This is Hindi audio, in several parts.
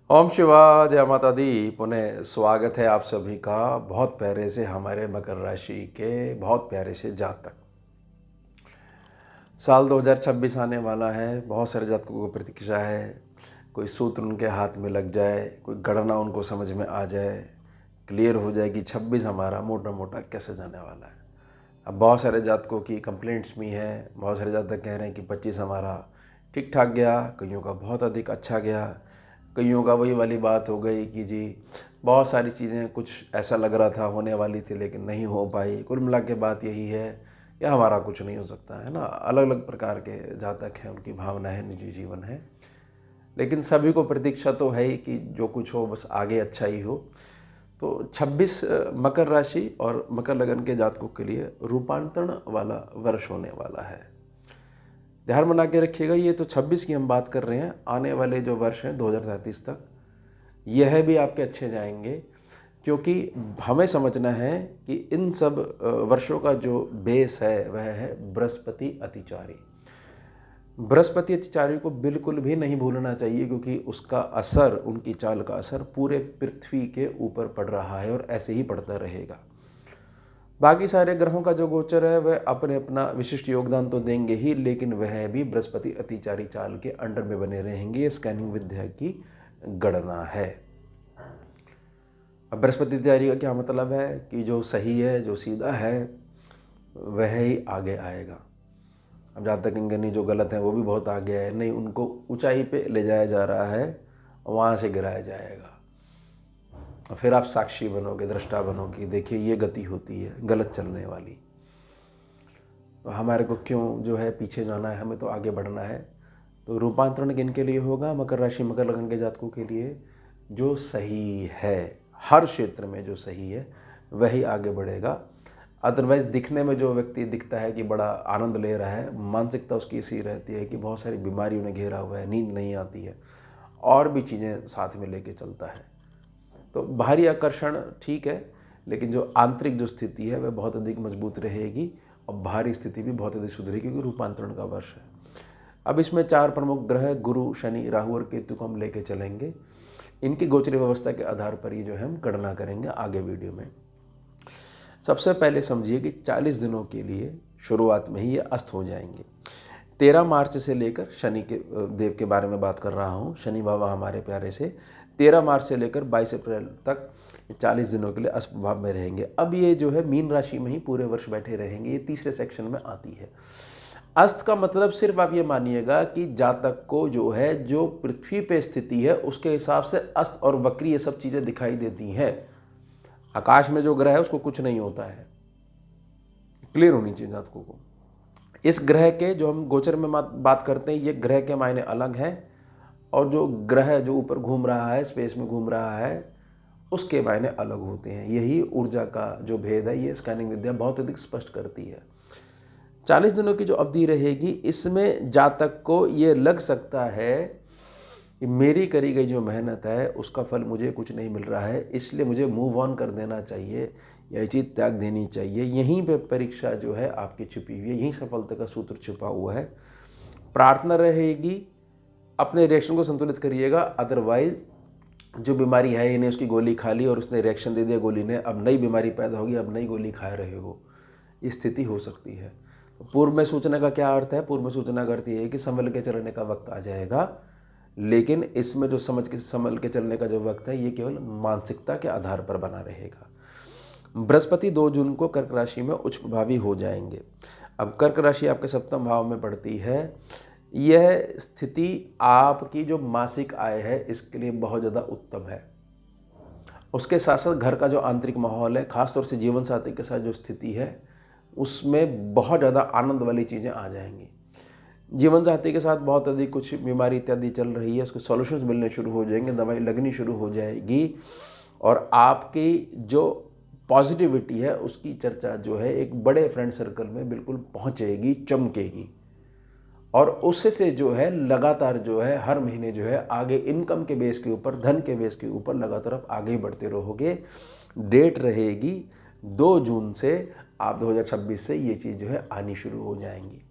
ओम शिवा जय माता दी। पुनः स्वागत है आप सभी का बहुत प्यारे से हमारे मकर राशि के बहुत प्यारे से जातक। साल 2026 आने वाला है। बहुत सारे जातकों को प्रतीक्षा है, कोई सूत्र उनके हाथ में लग जाए, कोई गणना उनको समझ में आ जाए, क्लियर हो जाए कि 26 हमारा मोटा मोटा कैसे जाने वाला है। अब बहुत सारे जातकों की कंप्लेंट्स भी हैं। बहुत सारे जातक कह रहे हैं कि 25 हमारा ठीक ठाक गया, कईयों का बहुत अधिक अच्छा गया, कईयों का वही वाली बात हो गई कि जी बहुत सारी चीज़ें कुछ ऐसा लग रहा था होने वाली थी लेकिन नहीं हो पाई। कुल मिला के बात यही है, या हमारा कुछ नहीं हो सकता है ना। अलग अलग प्रकार के जातक हैं, उनकी भावना है, निजी जीवन है, लेकिन सभी को प्रतीक्षा तो है ही कि जो कुछ हो बस आगे अच्छा ही हो। तो 26 मकर राशि और मकर लगन के जातकों के लिए रूपांतरण वाला वर्ष होने वाला है। ध्यान बना के रखिएगा, ये तो 26 की हम बात कर रहे हैं। आने वाले जो वर्ष हैं 2037 तक यह भी आपके अच्छे जाएंगे, क्योंकि हमें समझना है कि इन सब वर्षों का जो बेस है वह है बृहस्पति अतिचारी। बृहस्पति अतिचारी को बिल्कुल भी नहीं भूलना चाहिए, क्योंकि उसका असर, उनकी चाल का असर पूरे पृथ्वी के ऊपर पड़ रहा है और ऐसे ही पड़ता रहेगा। बाकी सारे ग्रहों का जो गोचर है वह अपने अपना विशिष्ट योगदान तो देंगे ही, लेकिन वह भी बृहस्पति अतिचारी चाल के अंडर में बने रहेंगे। ये स्कैनिंग विद्या की गणना है। अब बृहस्पति अतिचारी का क्या मतलब है कि जो सही है, जो सीधा है, वह ही आगे आएगा। अब जहाँ तक कहेंगे जो गलत है वो भी बहुत आगे है, नहीं उनको ऊंचाई पे ले जाया जा रहा है, वहाँ से गिराया जाएगा। फिर आप साक्षी बनोगे, दृष्टा बनोगे, देखिए ये गति होती है गलत चलने वाली। तो हमारे को क्यों जो है पीछे जाना है, हमें तो आगे बढ़ना है। तो रूपांतरण किन के लिए होगा? मकर राशि मकर लगन के जातकों के लिए। जो सही है, हर क्षेत्र में जो सही है वही आगे बढ़ेगा। अदरवाइज़ दिखने में जो व्यक्ति दिखता है कि बड़ा आनंद ले रहा है, मानसिकता उसकी ऐसी रहती है कि बहुत सारी बीमारी उन्हें घेरा हुआ है, नींद नहीं आती है, और भी चीज़ें साथ में लेके चलता है। तो बाहरी आकर्षण ठीक है, लेकिन जो आंतरिक जो स्थिति है वह बहुत अधिक मजबूत रहेगी और बाहरी स्थिति भी बहुत अधिक सुधरेगी, क्योंकि रूपांतरण का वर्ष है। अब इसमें 4 प्रमुख ग्रह गुरु, शनि, राहु और केतु को हम लेके चलेंगे। इनकी गोचरी व्यवस्था के आधार पर ही जो है हम गणना करेंगे आगे वीडियो में। सबसे पहले समझिए कि 40 दिनों के लिए शुरुआत में ही ये अस्त हो जाएंगे। 13 मार्च से लेकर शनि के देव के बारे में बात कर रहा हूँ, शनि बाबा हमारे प्यारे से 13 मार्च से लेकर 22 अप्रैल तक 40 दिनों के लिए अस्त भाव में रहेंगे। अब ये जो है मीन राशि में ही पूरे वर्ष बैठे रहेंगे, ये तीसरे सेक्शन में आती है। अस्त का मतलब सिर्फ आप ये मानिएगा कि जातक को जो है, जो पृथ्वी पे स्थिति है उसके हिसाब से अस्त और वक्री ये सब चीज़ें दिखाई देती हैं। आकाश में जो ग्रह है उसको कुछ नहीं होता है, क्लियर होनी चाहिए जातकों को। इस ग्रह के जो हम गोचर में बात करते हैं, ये ग्रह के मायने अलग हैं, और जो ग्रह जो ऊपर घूम रहा है, स्पेस में घूम रहा है, उसके मायने अलग होते हैं। यही ऊर्जा का जो भेद है ये स्कैनिंग विद्या बहुत अधिक स्पष्ट करती है। 40 दिनों की जो अवधि रहेगी, इसमें जातक को ये लग सकता है कि मेरी करी गई जो मेहनत है उसका फल मुझे कुछ नहीं मिल रहा है, इसलिए मुझे मूव ऑन कर देना चाहिए, यह चीज़ त्याग देनी चाहिए। यहीं पे परीक्षा जो है आपकी छुपी हुई है, यहीं सफलता का सूत्र छुपा हुआ है। प्रार्थना रहेगी, अपने रिएक्शन को संतुलित करिएगा। अदरवाइज जो बीमारी है इन्हें उसकी गोली खा ली और उसने रिएक्शन दे दिया गोली ने, अब नई बीमारी पैदा होगी, अब नई गोली खा रहे हो, ये स्थिति हो सकती है। तो पूर्व में सूचना का क्या अर्थ है? पूर्व में सूचना का अर्थ ये है कि संभल के चलने का वक्त आ जाएगा, लेकिन इसमें जो संभल के चलने का जो वक्त है ये केवल मानसिकता के आधार पर बना रहेगा। बृहस्पति 2 जून को कर्क राशि में उच्च प्रभावी हो जाएंगे। अब कर्क राशि आपके सप्तम भाव में पड़ती है। यह स्थिति आपकी जो मासिक आय है इसके लिए बहुत ज़्यादा उत्तम है। उसके साथ साथ घर का जो आंतरिक माहौल है, खासतौर से जीवन साथी के साथ जो स्थिति है, उसमें बहुत ज़्यादा आनंद वाली चीज़ें आ जाएंगी। जीवन साथी के साथ बहुत अधिक कुछ बीमारी इत्यादि चल रही है, उसके सॉल्यूशंस मिलने शुरू हो जाएंगे, दवाई लगनी शुरू हो जाएगी, और आपकी जो पॉजिटिविटी है उसकी चर्चा जो है एक बड़े फ्रेंड सर्कल में बिल्कुल पहुंचेगी, चमकेगी। और उससे जो है लगातार जो है हर महीने जो है आगे इनकम के बेस के ऊपर, धन के बेस के ऊपर लगातार आप आगे ही बढ़ते रहोगे। डेट रहेगी 2 जून से, आप 2026 से ये चीज़ जो है आनी शुरू हो जाएंगी।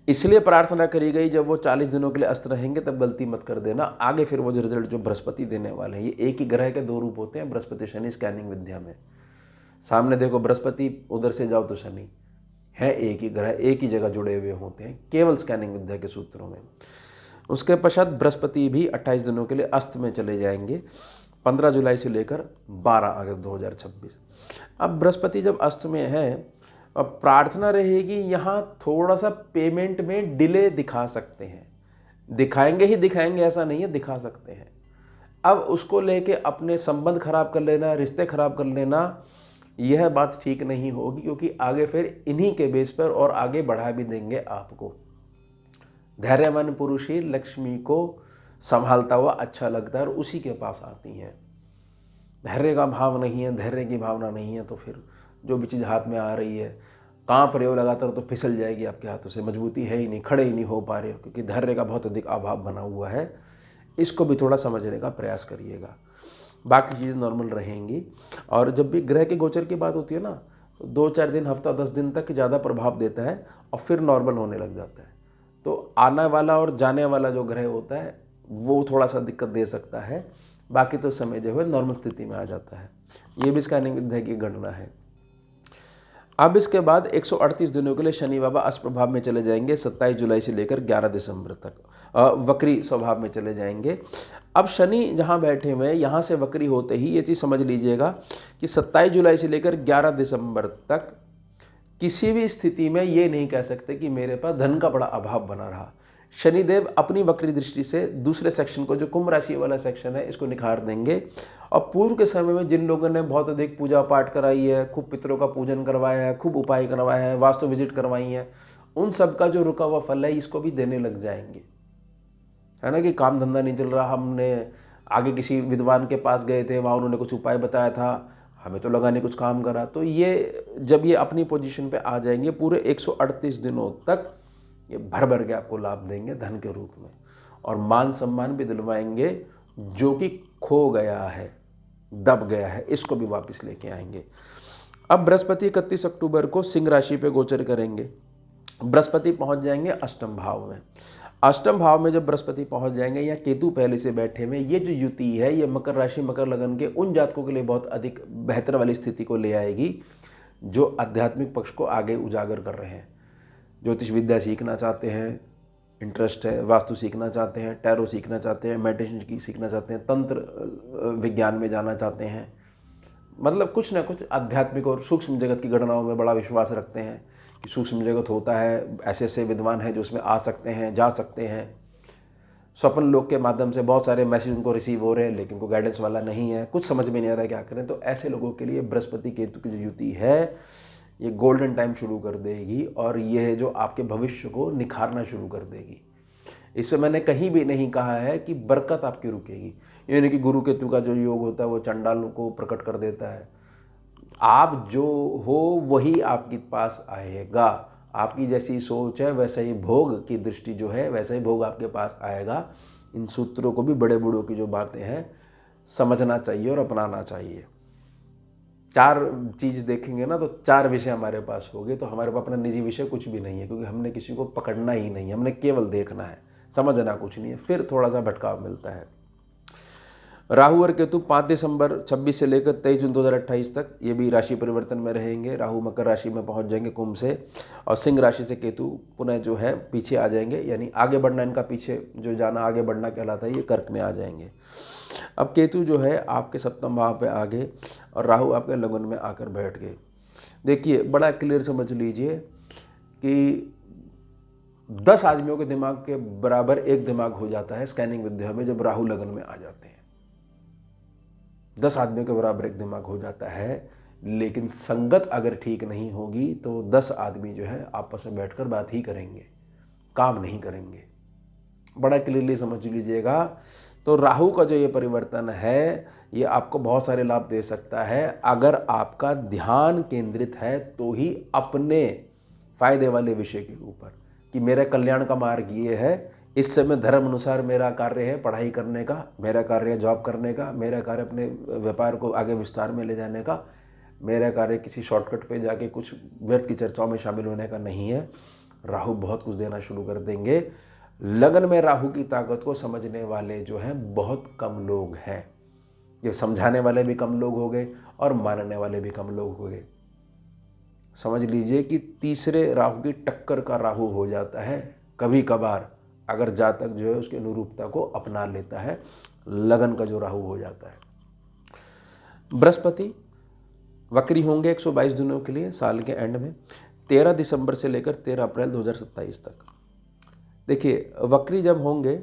इसलिए प्रार्थना करी गई जब वो 40 दिनों के लिए अस्त रहेंगे तब गलती मत कर देना, आगे फिर वो जो रिजल्ट जो बृहस्पति देने वाले हैं, ये एक ही ग्रह के दो रूप होते हैं, बृहस्पति शनि स्कैनिंग विद्या में। सामने देखो बृहस्पति, उधर से जाओ तो शनि है, एक ही ग्रह एक ही जगह जुड़े हुए होते हैं केवल स्कैनिंग विद्या के सूत्रों में। उसके पश्चात बृहस्पति भी 28 दिनों के लिए अस्त में चले जाएंगे, 15 जुलाई से लेकर 12 अगस्त 2026। अब बृहस्पति जब अस्त में है, अब प्रार्थना रहेगी यहाँ थोड़ा सा पेमेंट में डिले दिखा सकते हैं, दिखाएंगे ही दिखाएंगे ऐसा नहीं है, दिखा सकते हैं। अब उसको लेके अपने संबंध खराब कर लेना, रिश्ते खराब कर लेना, यह बात ठीक नहीं होगी, क्योंकि आगे फिर इन्हीं के बेस पर और आगे बढ़ा भी देंगे आपको। धैर्यवान पुरुष ही लक्ष्मी को संभालता हुआ अच्छा लगता है और उसी के पास आती हैं। धैर्य का भाव नहीं है, धैर्य की भावना नहीं है, तो फिर जो भी चीज़ हाथ में आ रही है कांप रहे हो लगातार तो फिसल जाएगी आपके हाथों से, मजबूती है ही नहीं, खड़े ही नहीं हो पा रहे हो, क्योंकि धैर्य का बहुत अधिक अभाव बना हुआ है। इसको भी थोड़ा समझने का प्रयास करिएगा, बाकी चीज़ नॉर्मल रहेंगी। और जब भी ग्रह के गोचर की बात होती है ना, तो 2-4 दिन, हफ्ता 10 दिन तक ज़्यादा प्रभाव देता है और फिर नॉर्मल होने लग जाता है। तो आने वाला और जाने वाला जो ग्रह होता है वो थोड़ा सा दिक्कत दे सकता है, बाकी तो समय जो है नॉर्मल स्थिति में आ जाता है। ये भी स्कैनिंग विद्या की गणना है। अब इसके बाद 138 दिनों के लिए शनि बाबा अष्ट प्रभाव में चले जाएंगे, 27 जुलाई से लेकर 11 दिसंबर तक वक्री स्वभाव में चले जाएंगे। अब शनि जहाँ बैठे हुए हैं, यहाँ से वक्री होते ही ये चीज़ समझ लीजिएगा कि 27 जुलाई से लेकर 11 दिसंबर तक किसी भी स्थिति में ये नहीं कह सकते कि मेरे पास धन का बड़ा अभाव बना रहा। शनिदेव अपनी वक्री दृष्टि से दूसरे सेक्शन को, जो कुंभ राशि वाला सेक्शन है, इसको निखार देंगे। और पूर्व के समय में जिन लोगों ने बहुत अधिक पूजा पाठ कराई है, खूब पितरों का पूजन करवाया है, खूब उपाय करवाया है, वास्तु विजिट करवाई है, उन सब का जो रुका हुआ फल है इसको भी देने लग जाएंगे। है ना, कि काम धंधा नहीं चल रहा, हमने आगे किसी विद्वान के पास गए थे, वहाँ उन्होंने कुछ उपाय बताया था, हमें तो लगा नहीं कुछ काम करा। तो ये जब ये अपनी पोजीशन पे आ जाएंगे, पूरे 138 दिनों तक ये भर भर के आपको लाभ देंगे धन के रूप में, और मान सम्मान भी दिलवाएंगे, जो कि खो गया है, दब गया है, इसको भी वापस लेके आएंगे। अब बृहस्पति 31 अक्टूबर को सिंह राशि पे गोचर करेंगे। बृहस्पति पहुंच जाएंगे अष्टम भाव में। अष्टम भाव में जब बृहस्पति पहुंच जाएंगे, या केतु पहले से बैठे में, ये जो युति है ये मकर राशि मकर लगन के उन जातकों के लिए बहुत अधिक बेहतर वाली स्थिति को ले आएगी जो आध्यात्मिक पक्ष को आगे उजागर कर रहे हैं, ज्योतिष विद्या सीखना चाहते हैं, इंटरेस्ट है, वास्तु सीखना चाहते हैं, टैरो सीखना चाहते हैं, मेडिटेशन की सीखना चाहते हैं, तंत्र विज्ञान में जाना चाहते हैं, मतलब कुछ ना कुछ आध्यात्मिक और सूक्ष्म जगत की गणनाओं में बड़ा विश्वास रखते हैं कि सूक्ष्म जगत होता है, ऐसे ऐसे विद्वान हैं जो उसमें आ सकते हैं, जा सकते हैं। स्वप्न लोक के माध्यम से बहुत सारे मैसेज उनको रिसीव हो रहे हैं, लेकिन कोई गाइडेंस वाला नहीं है, कुछ समझ में नहीं आ रहा है क्या करें। तो ऐसे लोगों के लिए बृहस्पति केतु की जो युति है ये गोल्डन टाइम शुरू कर देगी, और ये है जो आपके भविष्य को निखारना शुरू कर देगी। इसमें मैंने कहीं भी नहीं कहा है कि बरकत आपकी रुकेगी, यानी कि गुरु केतु का जो योग होता है वो चंडालों को प्रकट कर देता है। आप जो हो वही आपके पास आएगा, आपकी जैसी सोच है वैसा ही भोग की दृष्टि जो है वैसा ही भोग आपके पास आएगा। इन सूत्रों को भी बड़े बूढ़ों की जो बातें हैं समझना चाहिए और अपनाना चाहिए। 4 चीज़ देखेंगे ना तो 4 विषय हमारे पास होंगे, तो हमारे पास अपना निजी विषय कुछ भी नहीं है, क्योंकि हमने किसी को पकड़ना ही नहीं है, हमने केवल देखना है, समझना कुछ नहीं है। फिर थोड़ा सा भटकाव मिलता है। राहु और केतु 5 दिसंबर 26 से लेकर 23 जून 2028 तक ये भी राशि परिवर्तन में रहेंगे। राहु मकर राशि में पहुंच जाएंगे कुंभ से, और सिंह राशि से केतु पुनः जो है पीछे आ जाएंगे, यानी आगे बढ़ना, इनका पीछे जो जाना आगे बढ़ना कहलाता है, ये कर्क में आ जाएंगे। अब केतु जो है आपके सप्तम भाव पे आ गए और राहु आपके लगन में आकर बैठ गए। देखिए बड़ा क्लियर समझ लीजिए कि 10 आदमियों के दिमाग के बराबर एक दिमाग हो जाता है स्कैनिंग विद्या में जब राहु लगन में आ जाते हैं। 10 आदमियों के बराबर एक दिमाग हो जाता है, लेकिन संगत अगर ठीक नहीं होगी तो 10 आदमी जो है आपस में बैठकर बात ही करेंगे, काम नहीं करेंगे। बड़ा क्लियरली समझ लीजिएगा। तो राहु का जो ये परिवर्तन है ये आपको बहुत सारे लाभ दे सकता है, अगर आपका ध्यान केंद्रित है तो ही अपने फायदे वाले विषय के ऊपर, कि मेरा कल्याण का मार्ग ये है, इस समय धर्म अनुसार मेरा कार्य है पढ़ाई करने का, मेरा कार्य है जॉब करने का, मेरा कार्य अपने व्यापार को आगे विस्तार में ले जाने का, मेरा कार्य किसी शॉर्टकट पे जाके कुछ व्यर्थ की चर्चाओं में शामिल होने का नहीं है। राहु बहुत कुछ देना शुरू कर देंगे। लगन में राहु की ताकत को समझने वाले जो हैं बहुत कम लोग हैं। ये समझाने वाले भी कम लोग हो गए और मानने वाले भी कम लोग हो गए। समझ लीजिए कि तीसरे राहु की टक्कर का राहु हो जाता है कभी कभार, अगर जातक जो है उसकी अनुरूपता को अपना लेता है। लगन का जो राहु हो जाता है। बृहस्पति वक्री होंगे 122 दिनों के लिए साल के एंड में, 13 दिसंबर से लेकर 13 अप्रैल 2027 तक। देखिए वक्री जब होंगे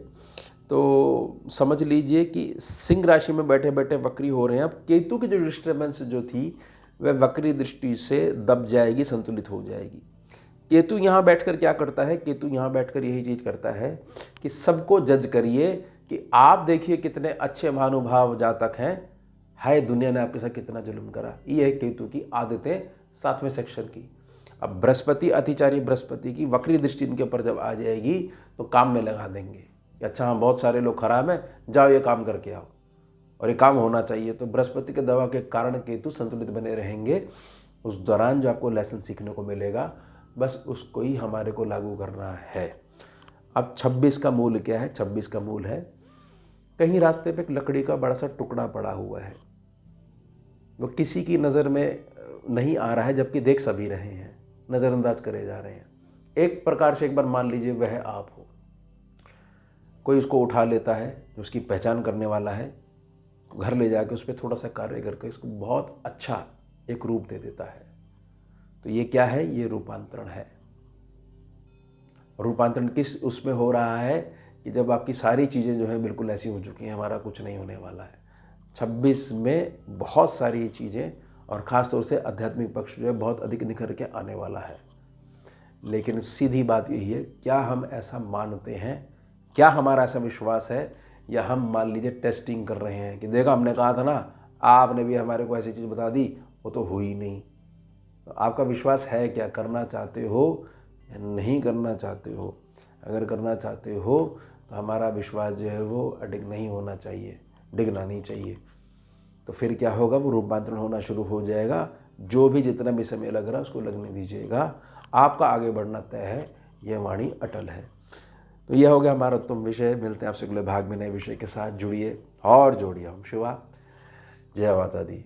तो समझ लीजिए कि सिंह राशि में बैठे बैठे वक्री हो रहे हैं। अब केतु की जो डिस्टर्बेंस जो थी वह वक्री दृष्टि से दब जाएगी, संतुलित हो जाएगी। केतु यहाँ बैठकर क्या करता है? केतु यहाँ बैठकर यही चीज़ करता है कि सबको जज करिए कि आप देखिए कितने अच्छे महानुभाव जातक हैं, हाय दुनिया ने आपके साथ कितना जुल्म करा। ये है केतु की आदतें 7वें सेक्शन की। अब बृहस्पति, अतिचारी बृहस्पति की वक्री दृष्टि इनके ऊपर जब आ जाएगी तो काम में लगा देंगे। अच्छा हाँ, बहुत सारे लोग खराब हैं, जाओ ये काम करके आओ, और ये काम होना चाहिए। तो बृहस्पति के दबाव के कारण केतु संतुलित बने रहेंगे। उस दौरान जो आपको लेसन सीखने को मिलेगा, बस उसको ही हमारे को लागू करना है। अब 26 का मूल क्या है? 26 का मूल है, कहीं रास्ते पे एक लकड़ी का बड़ा सा टुकड़ा पड़ा हुआ है, वो किसी की नज़र में नहीं आ रहा है, जबकि देख सभी रहे हैं, नज़रअंदाज करे जा रहे हैं। एक प्रकार से एक बार मान लीजिए वह आप हो। कोई उसको उठा लेता है, जो उसकी पहचान करने वाला है, घर ले जाके उस पर थोड़ा सा कार्य करके इसको बहुत अच्छा एक रूप दे देता है। तो ये क्या है? ये रूपांतरण है। रूपांतरण किस उसमें हो रहा है कि जब आपकी सारी चीज़ें जो है बिल्कुल ऐसी हो चुकी हैं, हमारा कुछ नहीं होने वाला है। 26 में बहुत सारी चीज़ें और ख़ास तौर से आध्यात्मिक पक्ष जो है बहुत अधिक निखर के आने वाला है। लेकिन सीधी बात यही है, क्या हम ऐसा मानते हैं? क्या हमारा ऐसा विश्वास है? या हम मान लीजिए टेस्टिंग कर रहे हैं कि देखा हमने कहा था ना, आपने भी हमारे को ऐसी चीज़ बता दी, वो तो हुई नहीं। तो आपका विश्वास है क्या? करना चाहते हो या नहीं करना चाहते हो? अगर करना चाहते हो तो हमारा विश्वास जो है वो अडिग नहीं होना चाहिए, डिगना नहीं चाहिए। तो फिर क्या होगा? वो रूपांतरण होना शुरू हो जाएगा। जो भी जितना भी समय लग रहा है उसको लगने दीजिएगा, आपका आगे बढ़ना तय है, यह वाणी अटल है। तो यह हो गया हमारा उत्तम विषय। मिलते हैं आपसे अगले भाग में नए विषय के साथ। जुड़िए और जोड़िए। हम शिवा। जय माता दी।